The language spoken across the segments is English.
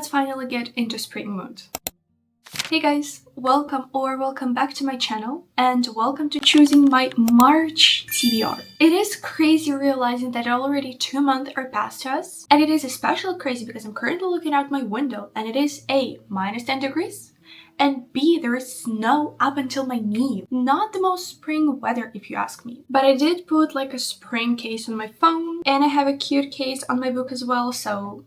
let's finally get into spring mood. Hey guys, welcome back to my channel, and welcome to choosing my March TBR. It is crazy realizing that already 2 months are past us, and it is especially crazy because I'm currently looking out my window and it is A, minus 10 degrees, and B, there is snow up until my knee. Not the most spring weather if you ask me. But I did put like a spring case on my phone, and I have a cute case on my book as well, so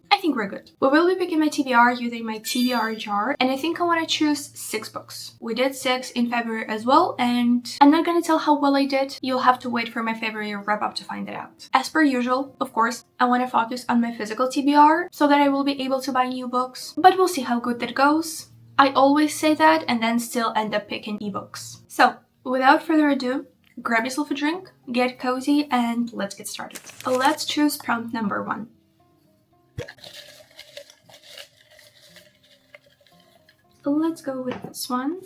I think we're good. We will be picking my TBR using my TBR jar, and I think I want to choose 6 books. We did 6 in February as well, and I'm not gonna tell how well I did. You'll have to wait for my February wrap up to find it out. As per usual, of course, I want to focus on my physical TBR so that I will be able to buy new books, but we'll see how good that goes. I always say that and then still end up picking ebooks. So, without further ado, grab yourself a drink, get cozy, and let's get started. Let's choose prompt number 1. Let's go with this one.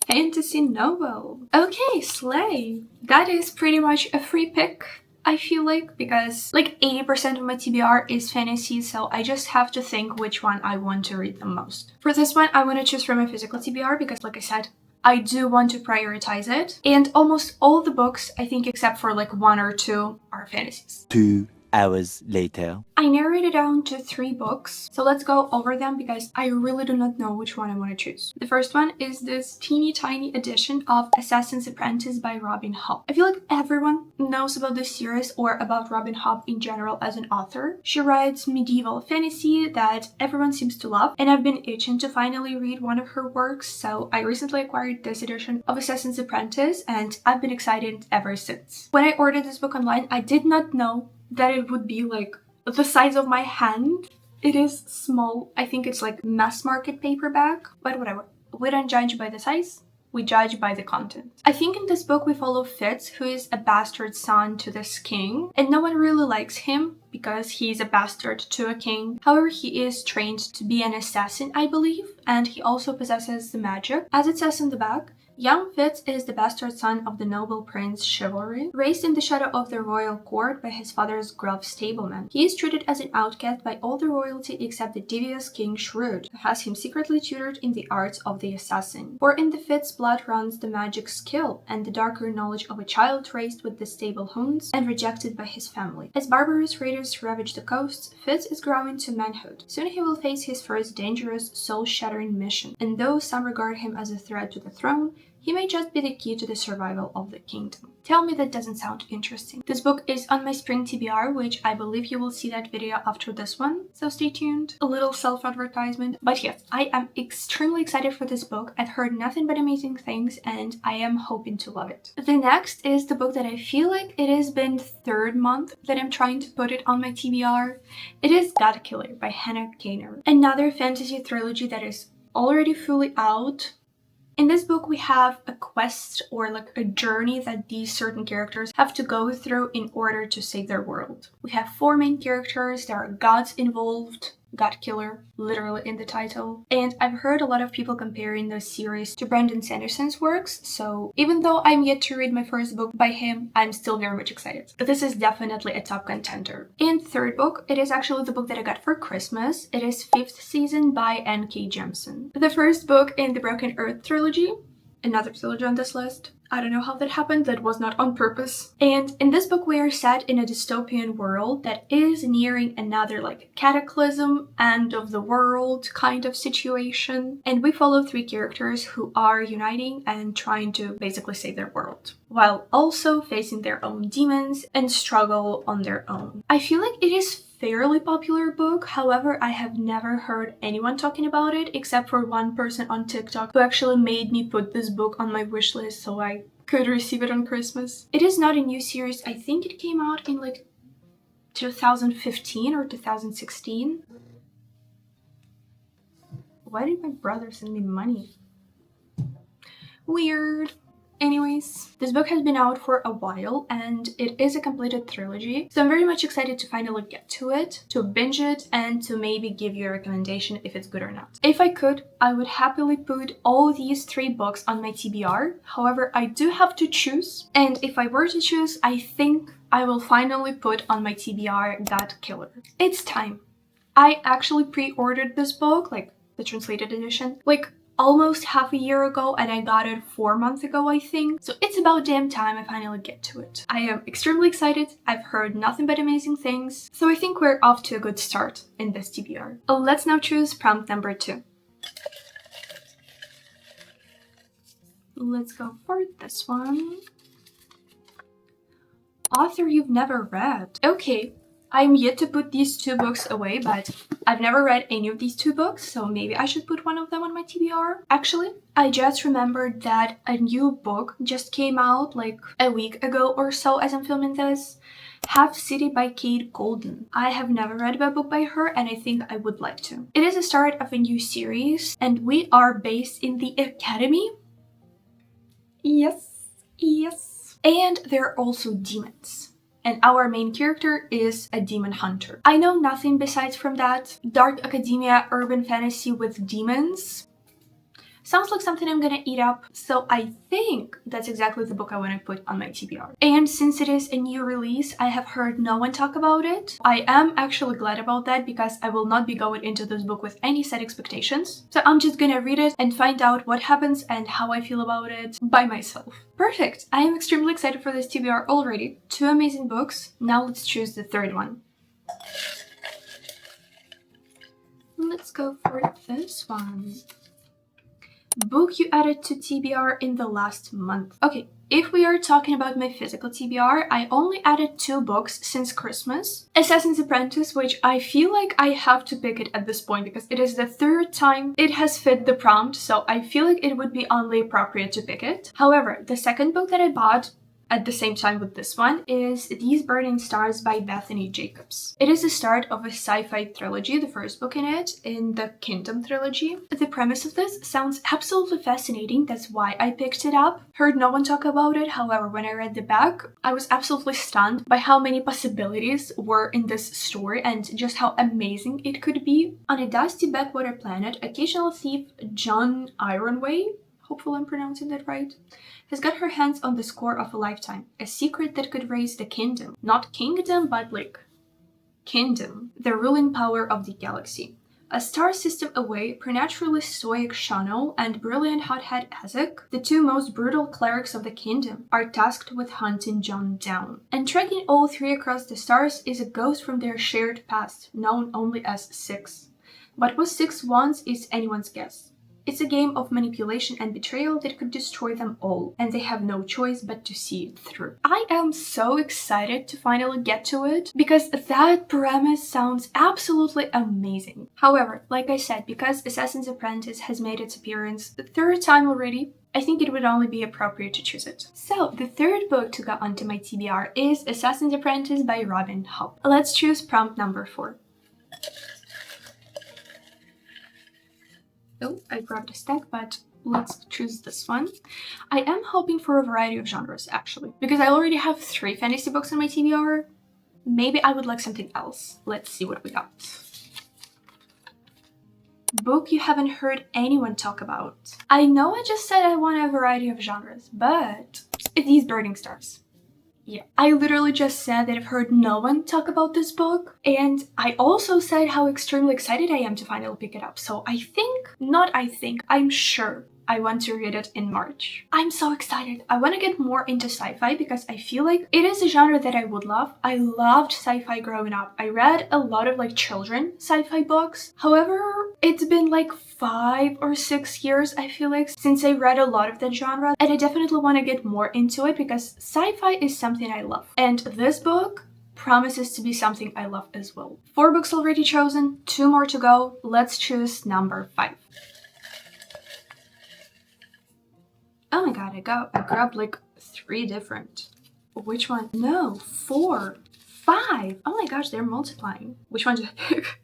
Fantasy novel. Okay, slay. That is pretty much a free pick, I feel like, because like 80% of my TBR is fantasy, so I just have to think which one I want to read the most. For this one, I want to choose from my physical TBR because, like I said, I do want to prioritize it. And almost all the books, I think except for like 1 or 2, are fantasies. 2 hours later. I narrowed it down to 3 books, so let's go over them because I really do not know which one I want to choose. The first one is this teeny tiny edition of Assassin's Apprentice by Robin Hobb. I feel like everyone knows about this series or about Robin Hobb in general as an author. She writes medieval fantasy that everyone seems to love, and I've been itching to finally read one of her works, so I recently acquired this edition of Assassin's Apprentice, and I've been excited ever since. When I ordered this book online, I did not know that it would be like the size of my hand. It is small. I think it's like mass market paperback, but whatever. We don't judge by the size, we judge by the content. I think in this book we follow Fitz, who is a bastard son to this king, and no one really likes him because he's a bastard to a king. However, he is trained to be an assassin, I believe, and he also possesses the magic. As it says in the back, young Fitz is the bastard son of the noble prince Chivalry, raised in the shadow of the royal court by his father's gruff stableman. He is treated as an outcast by all the royalty except the devious King Shrewd, who has him secretly tutored in the arts of the assassin. For in the Fitz blood runs the magic skill and the darker knowledge of a child raised with the stable hounds and rejected by his family. As barbarous raiders ravage the coasts, Fitz is growing to manhood. Soon he will face his first dangerous, soul-shattering mission, and though some regard him as a threat to the throne, he may just be the key to the survival of the kingdom. Tell me that doesn't sound interesting. This book is on my spring TBR, which I believe you will see that video after this one, so stay tuned. A little self-advertisement. But yes, I am extremely excited for this book. I've heard nothing but amazing things, and I am hoping to love it. The next is the book that I feel like it has been 3rd month that I'm trying to put it on my TBR. It is Godkiller by Hannah Kaner. Another fantasy trilogy that is already fully out. In this book, we have a quest or like a journey that these certain characters have to go through in order to save their world. We have 4 main characters, there are gods involved, Godkiller, literally in the title. And I've heard a lot of people comparing the series to Brandon Sanderson's works, so even though I'm yet to read my first book by him, I'm still very much excited. But this is definitely a top contender. And 3rd book, it is actually the book that I got for Christmas. It is 5th Season by N.K. Jemisin. The first book in the Broken Earth trilogy, another trilogy on this list. I don't know how that happened, that was not on purpose. And in this book we are set in a dystopian world that is nearing another like cataclysm, end of the world kind of situation. And we follow 3 characters who are uniting and trying to basically save their world, while also facing their own demons and struggle on their own. I feel like it is fairly popular book, however I have never heard anyone talking about it except for one person on TikTok who actually made me put this book on my wish list so I could receive it on Christmas. It is not a new series, I think it came out in like 2015 or 2016. Why did my brother send me money? Weird. Anyways, this book has been out for a while and it is a completed trilogy, so I'm very much excited to finally get to it, to binge it, and to maybe give you a recommendation if it's good or not. If I could, I would happily put all these 3 books on my TBR, however I do have to choose, and if I were to choose, I think I will finally put on my TBR Godkiller. It's time. I actually pre-ordered this book, like the translated edition, like almost half a year ago, and I got it 4 months ago, I think. So it's about damn time I finally get to it. I am extremely excited. I've heard nothing but amazing things. So I think we're off to a good start in this TBR. Let's now choose prompt number 2. Let's go for this one. Author you've never read. Okay, I'm yet to put these 2 books away, but I've never read any of these 2 books, so maybe I should put one of them on my TBR. Actually, I just remembered that a new book just came out like a week ago or so as I'm filming this. Half City by Kate Golden. I have never read a book by her, and I think I would like to. It is the start of a new series, and we are based in the academy. Yes. And there are also demons. And our main character is a demon hunter. I know nothing besides from that. Dark academia, urban fantasy with demons. Sounds like something I'm gonna eat up. So I think that's exactly the book I want to put on my TBR. And since it is a new release, I have heard no one talk about it. I am actually glad about that because I will not be going into this book with any set expectations. So I'm just gonna read it and find out what happens and how I feel about it by myself. Perfect! I am extremely excited for this TBR already. 2 amazing books. Now let's choose the 3rd one. Let's go for this one. Book you added to TBR in the last month. Okay, if we are talking about my physical TBR, I only added 2 books since Christmas. Assassin's Apprentice, which I feel like I have to pick it at this point because it is the 3rd time it has fit the prompt, so I feel like it would be only appropriate to pick it. However, the second book that I bought at the same time with this one is These Burning Stars by Bethany Jacobs. It is the start of a sci-fi trilogy, the first book in it, in the Kingdom trilogy. The premise of this sounds absolutely fascinating, that's why I picked it up. Heard no one talk about it, however, when I read the back, I was absolutely stunned by how many possibilities were in this story and just how amazing it could be. On a dusty backwater planet, occasional thief John Ironway, hopefully I'm pronouncing that right, has got her hands on the score of a lifetime, a secret that could raise the kingdom. Not kingdom, but like kingdom, the ruling power of the galaxy. A star system away, preternaturally stoic Shano and brilliant hothead Azek, the 2 most brutal clerics of the kingdom, are tasked with hunting John down. And tracking all 3 across the stars is a ghost from their shared past, known only as Six. What was Six once is anyone's guess. It's a game of manipulation and betrayal that could destroy them all, and they have no choice but to see it through. I am so excited to finally get to it, because that premise sounds absolutely amazing. However, like I said, because Assassin's Apprentice has made its appearance the 3rd time already, I think it would only be appropriate to choose it. So, the 3rd book to go onto my TBR is Assassin's Apprentice by Hobb. Let's choose prompt number 4. Oh, I grabbed a stack, but let's choose this one. I am hoping for a variety of genres, actually, because I already have 3 fantasy books on my TBR. Maybe I would like something else. Let's see what we got. Book you haven't heard anyone talk about. I know I just said I want a variety of genres, but These Burning Stars. Yeah, I literally just said that I've heard no one talk about this book, and I also said how extremely excited I am to finally pick it up. So I'm sure I want to read it in March. I'm so excited. I want to get more into sci-fi because I feel like it is a genre that I would love. I loved sci-fi growing up. I read a lot of like children sci-fi books. However, it's been like 5 or 6 years, I feel like, since I read a lot of that genre, and I definitely want to get more into it because sci-fi is something I love. And this book promises to be something I love as well. 4 books already chosen, 2 more to go. Let's choose number 5. Oh my god, I grabbed like 3 different. Which one? No, 4, 5. Oh my gosh, they're multiplying. Which one did I pick?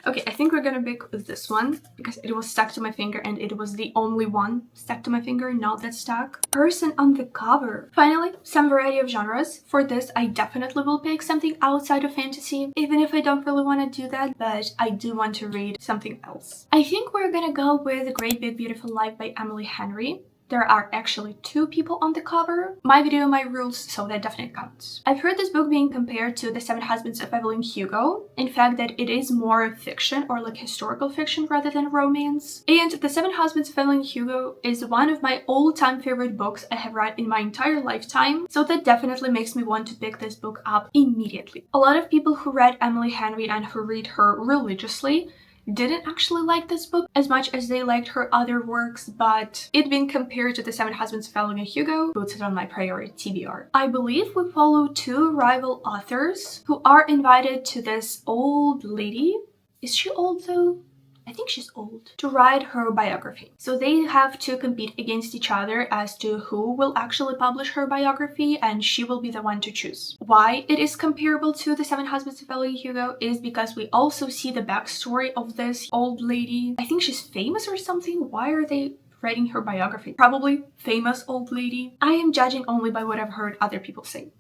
Okay, I think we're gonna pick this one because it was stuck to my finger and it was the only one stuck to my finger, not that stuck. Person on the cover. Finally, some variety of genres. For this, I definitely will pick something outside of fantasy, even if I don't really want to do that, but I do want to read something else. I think we're gonna go with Great Big Beautiful Life by Emily Henry. There are actually 2 people on the cover. My video, my rules, so that definitely counts. I've heard this book being compared to The Seven Husbands of Evelyn Hugo. In fact, that it is more fiction or like historical fiction rather than romance. And The Seven Husbands of Evelyn Hugo is one of my all-time favorite books I have read in my entire lifetime. So that definitely makes me want to pick this book up immediately. A lot of people who read Emily Henry and who read her religiously didn't actually like this book as much as they liked her other works, but it being compared to The Seven Husbands of Evelyn Hugo puts it on my priority TBR. I believe we follow 2 rival authors who are invited to this old lady. Is she old though? I think she's old, to write her biography. So they have to compete against each other as to who will actually publish her biography, and she will be the one to choose. Why it is comparable to The Seven Husbands of Evelyn Hugo is because we also see the backstory of this old lady. I think she's famous or something. Why are they writing her biography? Probably famous old lady. I am judging only by what I've heard other people say.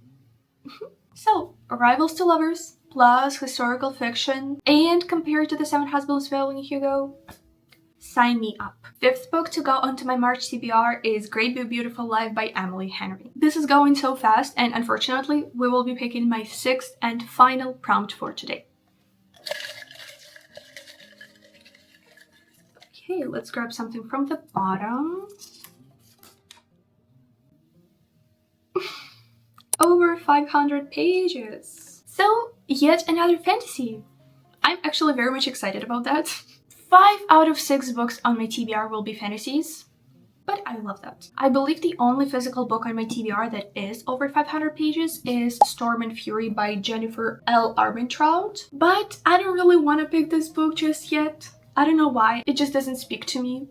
So, rivals to lovers, plus historical fiction, and compared to The Seven Husbands of Evelyn Hugo, sign me up. 5th book to go onto my March TBR is Great Big Beautiful Life by Emily Henry. This is going so fast, and unfortunately, we will be picking my 6th and final prompt for today. Okay, let's grab something from the bottom. Over 500 pages. So, yet another fantasy. I'm actually very much excited about that. 5 out of 6 books on my TBR will be fantasies, but I love that. I believe the only physical book on my TBR that is over 500 pages is Storm and Fury by Jennifer L. Armentrout, but I don't really want to pick this book just yet. I don't know why, it just doesn't speak to me.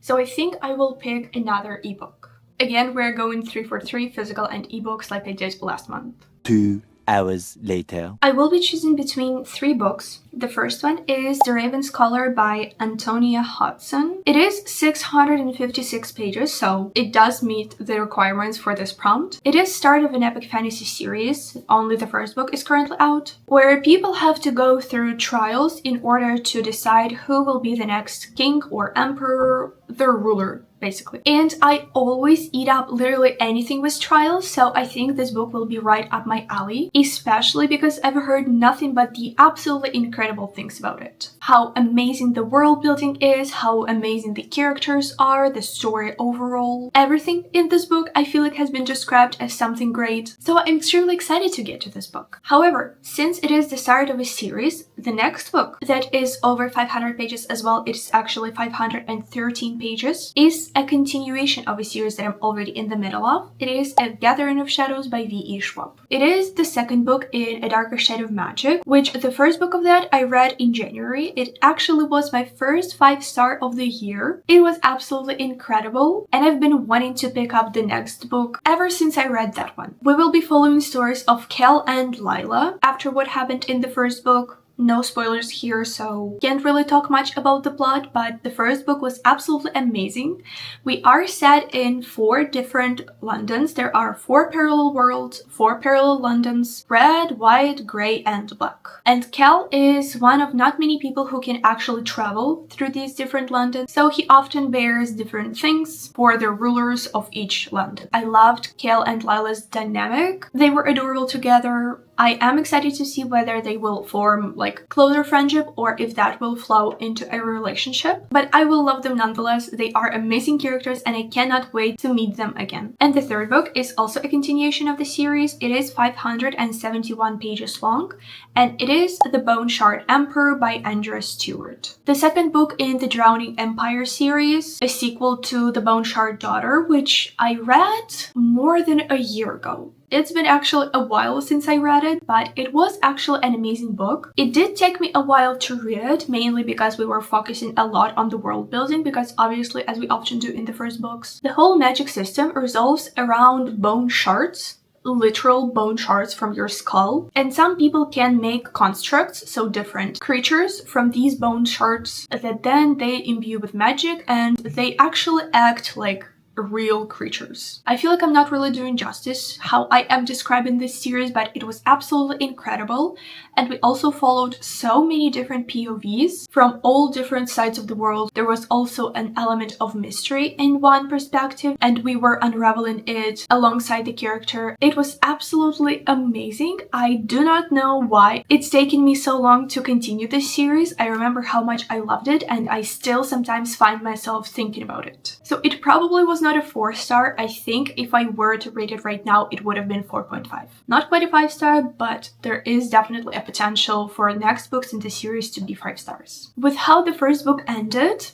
So I think I will pick another ebook. Again, we're going 3 for 3, physical and ebooks like I did last month. 2 hours later. I will be choosing between 3 books. The first one is The Raven's Collar by Antonia Hodgson. It is 656 pages, so it does meet the requirements for this prompt. It is start of an epic fantasy series, only the first book is currently out, where people have to go through trials in order to decide who will be the next king or emperor, their ruler, basically. And I always eat up literally anything with trials, so I think this book will be right up my alley, especially because I've heard nothing but the absolutely incredible things about it. How amazing the world building is, how amazing the characters are, the story overall. Everything in this book I feel like has been described as something great, so I'm extremely excited to get to this book. However, since it is the start of a series, the next book that is over 500 pages as well, it's actually 513 pages, is a continuation of a series that I'm already in the middle of. It is A Gathering of Shadows by V.E. Schwab. It is the second book in A Darker Shade of Magic, which the first book of that I read in January. It actually was my first 5-star of the year. It was absolutely incredible, and I've been wanting to pick up the next book ever since I read that one. We will be following stories of Kel and Lila after what happened in the first book. No spoilers here, so can't really talk much about the plot, but the first book was absolutely amazing. We are set in 4 different Londons. There are 4 parallel worlds, 4 parallel Londons, red, white, grey, and black. And Kel is one of not many people who can actually travel through these different Londons, so he often bears different things for the rulers of each London. I loved Kel and Lila's dynamic. They were adorable together. I am excited to see whether they will form like closer friendship or if that will flow into a relationship, but I will love them nonetheless. They are amazing characters and I cannot wait to meet them again. And the third book is also a continuation of the series. It is 571 pages long and it is The Bone Shard Emperor by Andrea Stewart. The second book in the Drowning Empire series, a sequel to The Bone Shard Daughter, which I read more than a year ago. It's been actually a while since I read it, but it was actually an amazing book. It did take me a while to read it, mainly because we were focusing a lot on the world building, because obviously, as we often do in the first books, the whole magic system revolves around bone shards, literal bone shards from your skull, and some people can make constructs, so different creatures from these bone shards that then they imbue with magic and they actually act like real creatures. I feel like I'm not really doing justice how I am describing this series, but it was absolutely incredible. And we also followed so many different POVs from all different sides of the world. There was also an element of mystery in one perspective, and we were unraveling it alongside the character. It was absolutely amazing. I do not know why it's taken me so long to continue this series. I remember how much I loved it, and I still sometimes find myself thinking about it. So it probably was not a 4-star. I think if I were to rate it right now, it would have been 4.5. Not quite a 5-star, but there is definitely a potential for next books in the series to be 5 stars. With how the first book ended,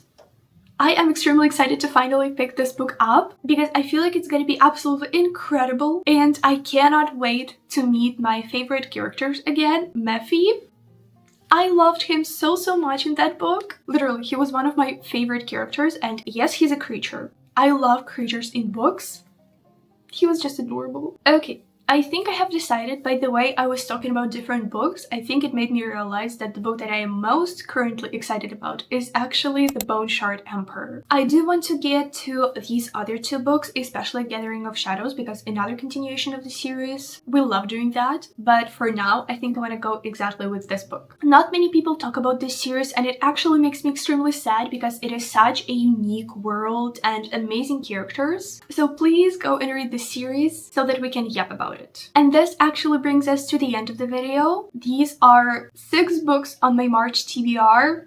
I am extremely excited to finally pick this book up because I feel like it's going to be absolutely incredible, and I cannot wait to meet my favorite characters again. Mephi. I loved him so much in that book. Literally, he was one of my favorite characters, and yes, he's a creature. I love creatures in books. He was just adorable. Okay. I think I have decided, by the way I was talking about different books, I think it made me realize that the book that I am most currently excited about is actually The Bone Shard Emperor. I do want to get to these other 2 books, especially Gathering of Shadows, because another continuation of the series. We love doing that, but for now, I think I want to go exactly with this book. Not many people talk about this series, and it actually makes me extremely sad because it is such a unique world and amazing characters. So please go and read the series so that we can yap about it. And this actually brings us to the end of the video. These are 6 books on my March TBR,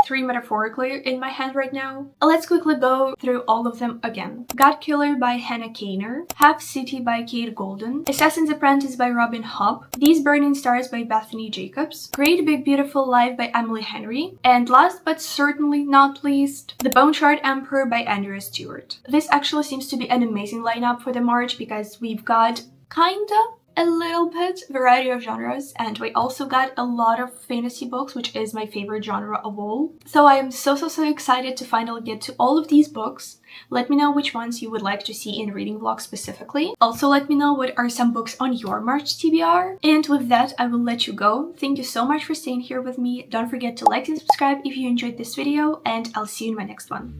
3 metaphorically in my hand right now. Let's quickly go through all of them again. Godkiller by Hannah Kaner, Half City by Kate Golden, Assassin's Apprentice by Robin Hobb, These Burning Stars by Bethany Jacobs, Great Big Beautiful Life by Emily Henry, and last but certainly not least, The Bone Shard Emperor by Andrea Stewart. This actually seems to be an amazing lineup for the March because we've got kinda a little bit variety of genres, and we also got a lot of fantasy books, which is my favorite genre of all. So I am so excited to finally get to all of these books. Let me know which ones you would like to see in reading vlogs specifically. Also let me know what are some books on your March TBR. And with that, I will let you go. Thank you so much for staying here with me. Don't forget to like and subscribe if you enjoyed this video, and I'll see you in my next one.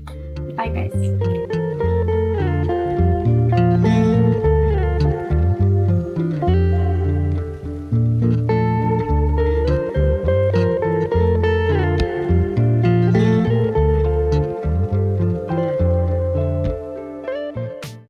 Bye guys.